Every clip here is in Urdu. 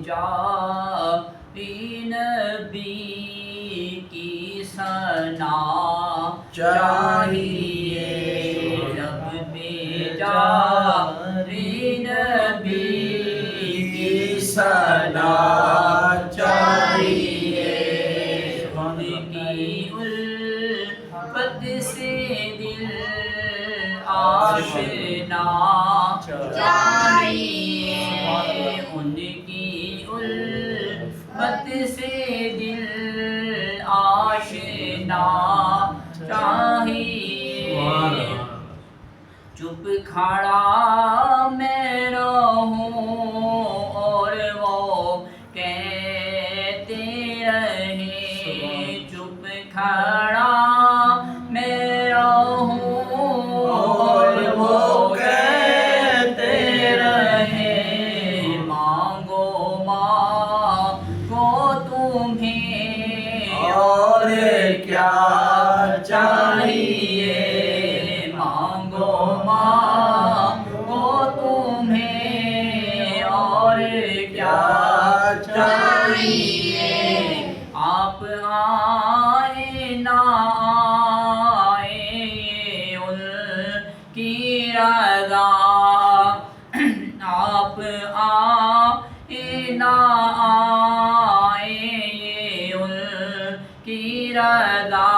جاری نبی کی ثنا چاہیے، لب پہ جاری نبی کی ثنا چاہیے، ان کی الفت سے دل آشنا چاہیے، ان کی الفت سے دل آشنا چاہیے، چپ کھڑا میں رہوں اور وہ کہتے رہیں، چپ کھڑا میں رہوں اور وہ کہتے رہیں، مانگو مانگو تمہیں اور کیا چاہیے، مانگو مانگو تمہیں اور کیا چاہیے، آپ آئیں نہ آئیں ان کی رضا، آپ آئیں نہ آئیں ان کی رضا،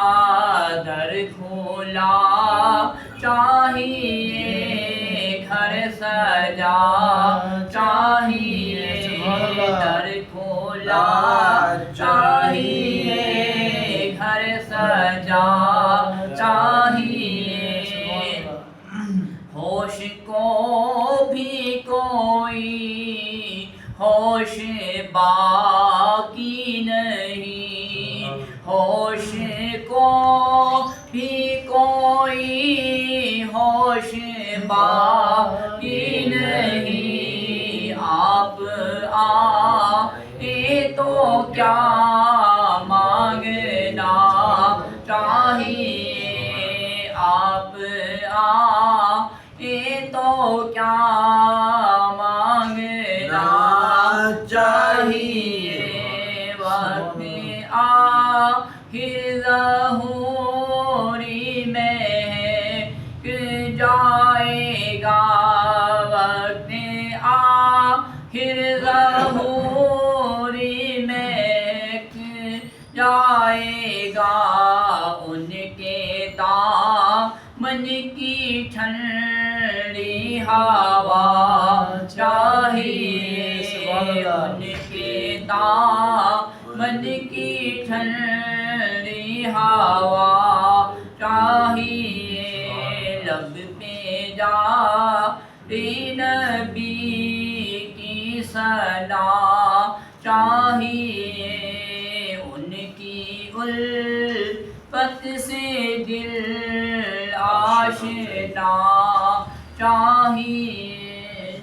در کھولا چاہیے، گھر سجا چاہیے، در کھولا چاہیے، گھر سجا چاہیے، ہوش کو بھی کوئی ہوش باقی نہیں، ہوش کو بھی کوئی ہوش باقی نہیں، آپ آئے تو کیا مانگنا چاہیے، آپ آئے تو کیا مانگنا چاہیے، وقت آخر ظہوری میں جائے گا، وقت آخر ظہوری میں جائے گا، ان کے دامن کی ٹھنڈی ہوا چاہیے، ان کے دامن کی ٹھنڈی ہوا چاہیے، لب پہ جاری نبی کی ثنا چاہیے، ان کی الفت سے دل آشنا چاہیے۔